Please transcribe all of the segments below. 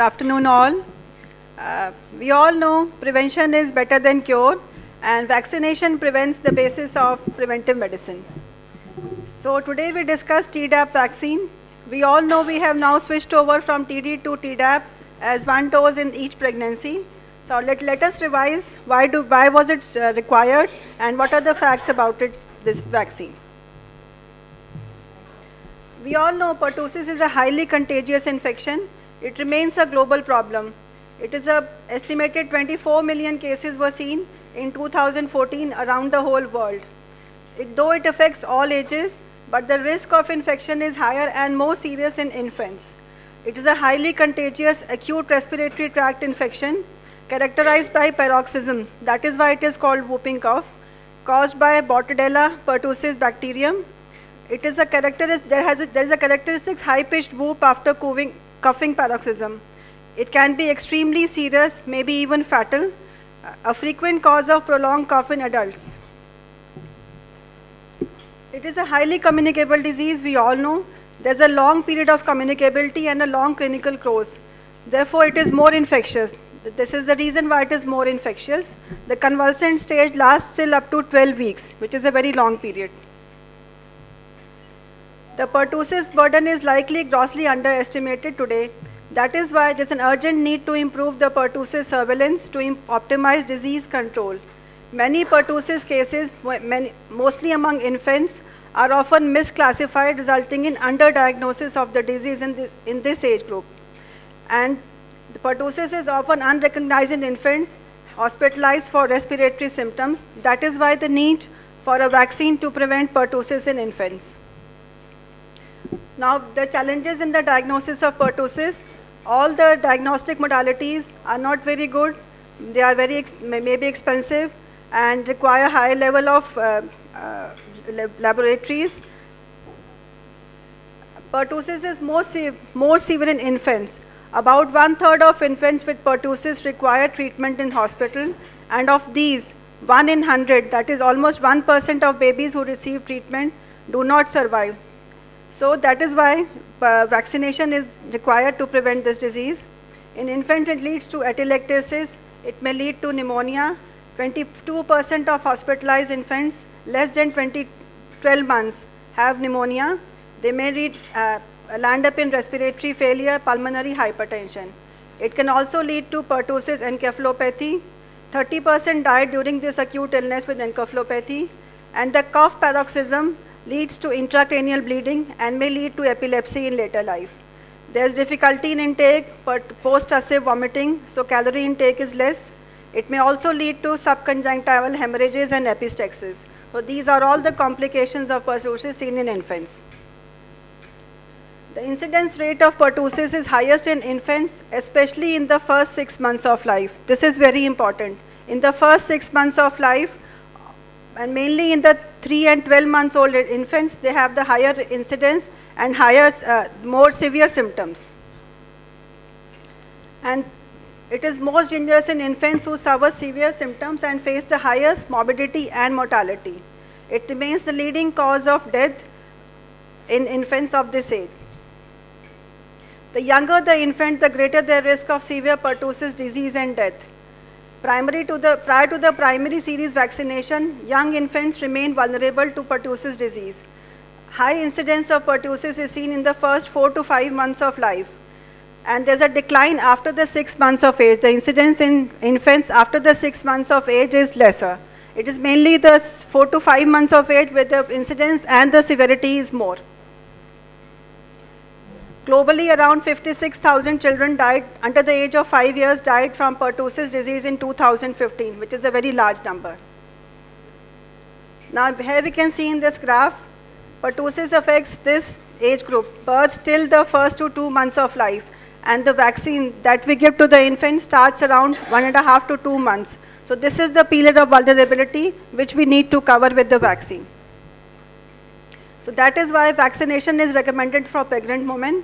afternoon all. We all know prevention is better than cure, and vaccination prevents the basis of preventive medicine. So today we discuss Tdap vaccine. We all know we have now switched over from TD to Tdap as one dose in each pregnancy. So let us revise why was it required and what are the facts about this vaccine. We all know pertussis is a highly contagious infection. It remains a global problem. It is estimated 24 million cases were seen in 2014 around the whole world. Though it affects all ages, but the risk of infection is higher and more serious in infants. It is a highly contagious acute respiratory tract infection characterized by paroxysms. That is why it is called whooping cough, caused by Bordetella pertussis bacterium. It is there is a characteristic high-pitched whoop after coughing paroxysm. It can be extremely serious, maybe even fatal, a frequent cause of prolonged cough in adults. It is a highly communicable disease, we all know. There's a long period of communicability and a long clinical course. Therefore, it is more infectious. This is the reason why it is more infectious. The convalescent stage lasts till up to 12 weeks, which is a very long period. The pertussis burden is likely grossly underestimated today. That is why there is an urgent need to improve the pertussis surveillance to optimize disease control. Many pertussis cases, mostly among infants, are often misclassified, resulting in underdiagnosis of the disease in this age group. And the pertussis is often unrecognized in infants, hospitalized for respiratory symptoms. That is why the need for a vaccine to prevent pertussis in infants. Now, the challenges in the diagnosis of pertussis, all the diagnostic modalities are not very good. They are maybe expensive and require high level of laboratories. Pertussis is more severe in infants. About 1/3 of infants with pertussis require treatment in hospital, and of these, 1 in 100, that is almost 1% of babies who receive treatment, do not survive. So that is why vaccination is required to prevent this disease. In infants, it leads to atelectasis. It may lead to pneumonia. 22% of hospitalized infants less than 12 months have pneumonia. They may land up in respiratory failure, pulmonary hypertension. It can also lead to pertussis encephalopathy. 30% died during this acute illness with encephalopathy. And the cough paroxysm leads to intracranial bleeding and may lead to epilepsy in later life. There is difficulty in intake, post-tussive vomiting, so calorie intake is less. It may also lead to subconjunctival hemorrhages and epistaxis. So these are all the complications of pertussis seen in infants. The incidence rate of pertussis is highest in infants, especially in the first 6 months of life. This is very important. In the first 6 months of life, and mainly in the 3 and 12 months old infants, they have the higher incidence and more severe symptoms. And it is most dangerous in infants who suffer severe symptoms and face the highest morbidity and mortality. It remains the leading cause of death in infants of this age. The younger the infant, the greater the risk of severe pertussis disease and death. Prior to the primary series vaccination, young infants remain vulnerable to pertussis disease. High incidence of pertussis is seen in the first 4 to 5 months of life. And there's a decline after the 6 months of age. The incidence in infants after the 6 months of age is lesser. It is mainly the 4 to 5 months of age where the incidence and the severity is more. Globally, around 56,000 children died under the age of 5 years died from pertussis disease in 2015, which is a very large number. Now, here we can see in this graph, pertussis affects this age group, birth till the first to 2 months of life, and the vaccine that we give to the infant starts around 1.5 to 2 months. So this is the period of vulnerability which we need to cover with the vaccine. So that is why vaccination is recommended for pregnant women.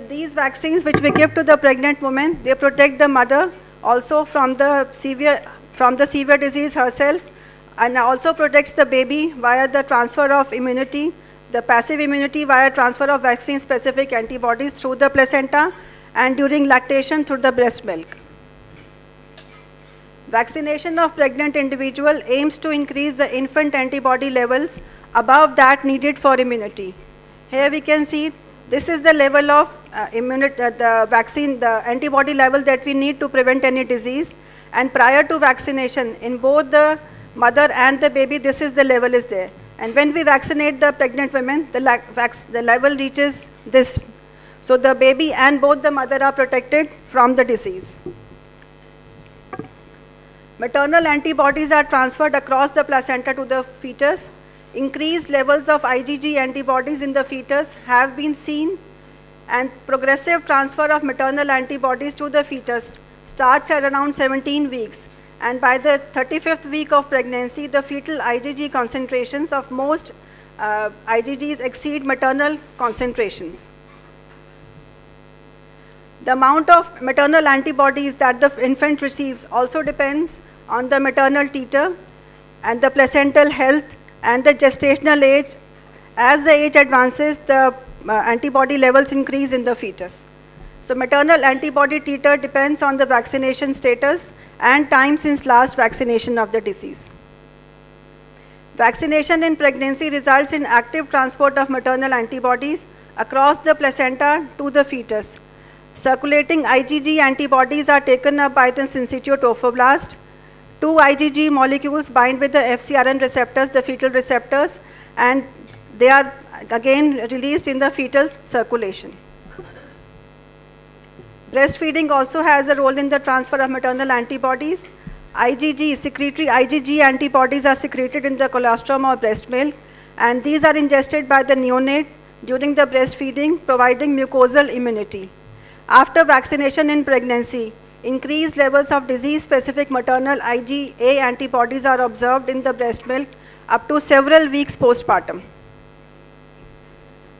These vaccines which we give to the pregnant woman, they protect the mother also from the severe disease herself, and also protects the baby via the transfer of immunity, the passive immunity via transfer of vaccine-specific antibodies through the placenta, and during lactation through the breast milk. Vaccination of pregnant individual aims to increase the infant antibody levels above that needed for immunity. Here we can see this is the level of the vaccine, the antibody level that we need to prevent any disease. And prior to vaccination, in both the mother and the baby, this is the level is there. And when we vaccinate the pregnant women, the level reaches this. So the baby and both the mother are protected from the disease. Maternal antibodies are transferred across the placenta to the fetus. Increased levels of IgG antibodies in the fetus have been seen, and progressive transfer of maternal antibodies to the fetus starts at around 17 weeks. And by the 35th week of pregnancy, the fetal IgG concentrations of most IgGs exceed maternal concentrations. The amount of maternal antibodies that the infant receives also depends on the maternal teat and the placental health and the gestational age. As the age advances, the antibody levels increase in the fetus. So maternal antibody titer depends on the vaccination status and time since last vaccination of the disease. Vaccination in pregnancy results in active transport of maternal antibodies across the placenta to the fetus. Circulating IgG antibodies are taken up by the syncytial trophoblast. Two IgG molecules bind with the FcRn receptors, the fetal receptors, and they are again released in the fetal circulation. Breastfeeding also has a role in the transfer of maternal antibodies. Secretory IgG antibodies are secreted in the colostrum or breast milk, and these are ingested by the neonate during the breastfeeding, providing mucosal immunity. After vaccination in pregnancy, increased levels of disease-specific maternal IgA antibodies are observed in the breast milk up to several weeks postpartum.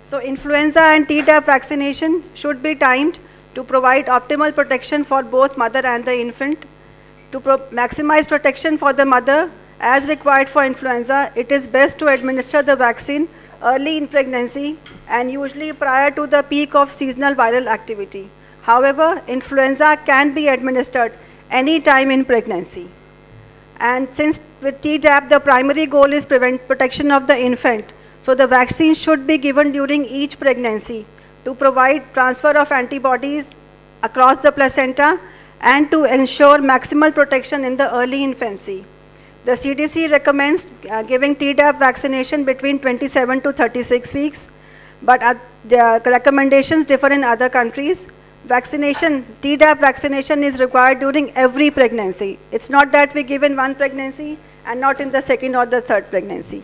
So influenza and Tdap vaccination should be timed to provide optimal protection for both mother and the infant. To maximize protection for the mother as required for influenza, it is best to administer the vaccine early in pregnancy and usually prior to the peak of seasonal viral activity. However, influenza can be administered any time in pregnancy. And since with Tdap, the primary goal is protection of the infant, so the vaccine should be given during each pregnancy to provide transfer of antibodies across the placenta and to ensure maximal protection in the early infancy. The CDC recommends giving Tdap vaccination between 27 to 36 weeks, but the recommendations differ in other countries. Tdap vaccination is required during every pregnancy. It's not that we give in one pregnancy and not in the second or the third pregnancy.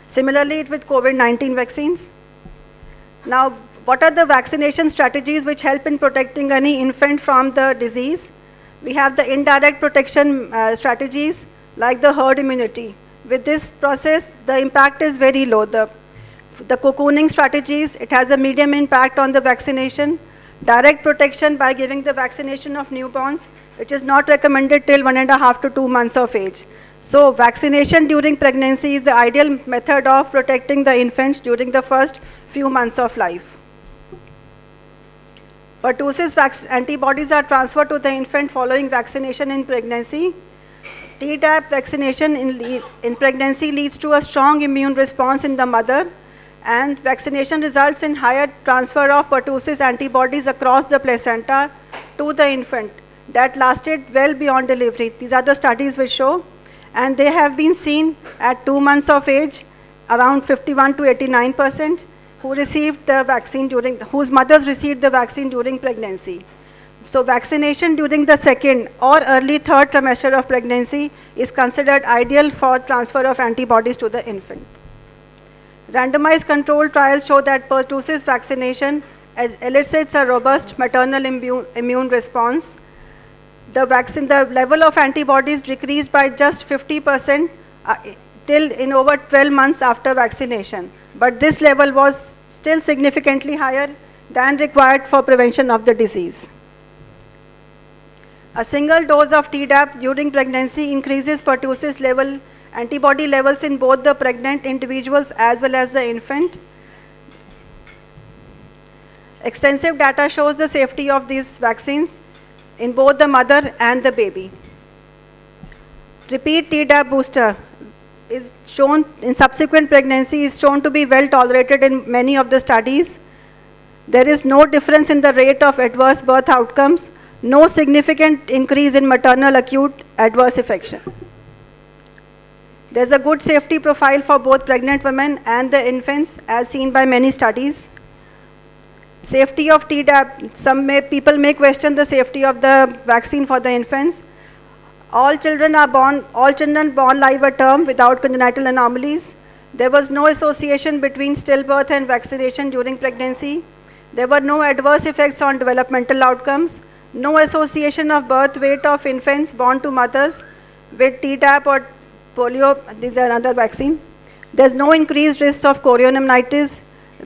Similarly, with COVID-19 vaccines. Now, what are the vaccination strategies which help in protecting any infant from the disease? We have the indirect protection strategies like the herd immunity. With this process, the impact is very low. The cocooning strategies, it has a medium impact on the vaccination. Direct protection by giving the vaccination of newborns, which is not recommended till 1.5 to 2 months of age. So vaccination during pregnancy is the ideal method of protecting the infants during the first few months of life. Pertussis antibodies are transferred to the infant following vaccination in pregnancy. Tdap vaccination in pregnancy leads to a strong immune response in the mother, and vaccination results in higher transfer of pertussis antibodies across the placenta to the infant that lasted well beyond delivery. These are the studies which show, and they have been seen at 2 months of age, around 51 to 89%, who received the vaccine whose mothers received the vaccine during pregnancy. So vaccination during the second or early third trimester of pregnancy is considered ideal for transfer of antibodies to the infant. Randomized controlled trials show that pertussis vaccination elicits a robust maternal immune response. The level of antibodies decreased by just 50% till in over 12 months after vaccination. But this level was still significantly higher than required for prevention of the disease. A single dose of Tdap during pregnancy increases pertussis antibody levels in both the pregnant individuals as well as the infant. Extensive data shows the safety of these vaccines in both the mother and the baby. Repeat Tdap booster is shown in subsequent pregnancy is shown to be well tolerated in many of the studies. There is no difference in the rate of adverse birth outcomes, no significant increase in maternal acute adverse affection. There's a good safety profile for both pregnant women and the infants as seen by many studies. Safety of Tdap, people may question the safety of the vaccine for the infants. All children born live at term without congenital anomalies. There was no association between stillbirth and vaccination during pregnancy. There were no adverse effects on developmental outcomes. No association of birth weight of infants born to mothers with Tdap or polio. This is another vaccine. There's no increased risk of chorioamnitis.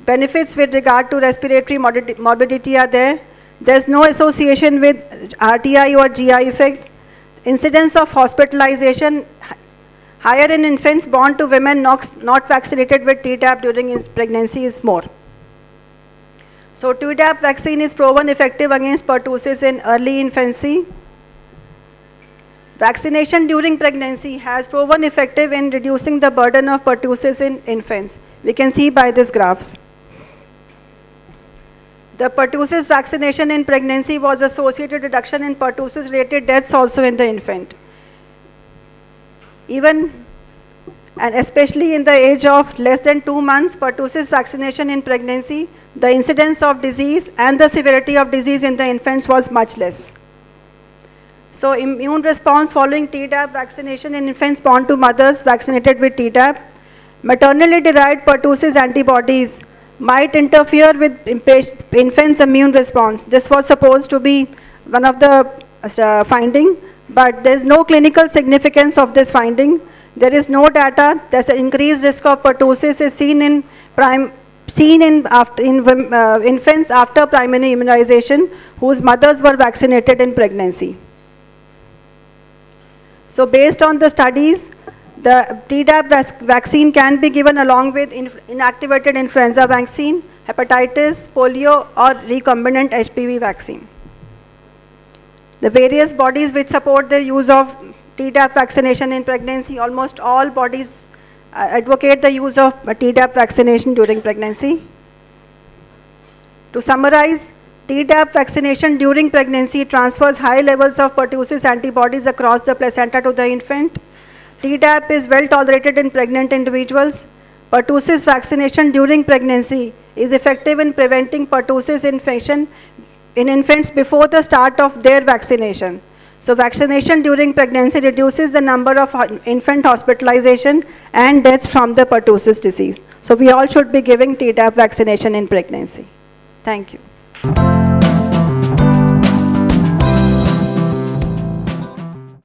Benefits with regard to respiratory morbidity are there. There's no association with RTI or GI effects. Incidence of hospitalization higher in infants born to women not vaccinated with Tdap during pregnancy is more. So Tdap vaccine is proven effective against pertussis in early infancy. Vaccination during pregnancy has proven effective in reducing the burden of pertussis in infants. We can see by these graphs. The pertussis vaccination in pregnancy was associated reduction in pertussis-related deaths also in the infant. Even and especially in the age of less than 2 months, pertussis vaccination in pregnancy, the incidence of disease and the severity of disease in the infants was much less. So immune response following Tdap vaccination in infants born to mothers vaccinated with Tdap. Maternally derived pertussis antibodies might interfere with infants' immune response. This was supposed to be one of the finding, but there is no clinical significance of this finding. There is no data. There's an increased risk of pertussis is seen in infants after primary immunization whose mothers were vaccinated in pregnancy. So based on the studies, the Tdap vaccine can be given along with inactivated influenza vaccine, hepatitis, polio or recombinant HPV vaccine. The various bodies which support the use of Tdap vaccination in pregnancy, almost all bodies advocate the use of Tdap vaccination during pregnancy. To summarize, Tdap vaccination during pregnancy transfers high levels of pertussis antibodies across the placenta to the infant. Tdap is well tolerated in pregnant individuals. Pertussis vaccination during pregnancy is effective in preventing pertussis infection in infants before the start of their vaccination. So vaccination during pregnancy reduces the number of infant hospitalization and deaths from the pertussis disease. So we all should be giving Tdap vaccination in pregnancy. Thank you.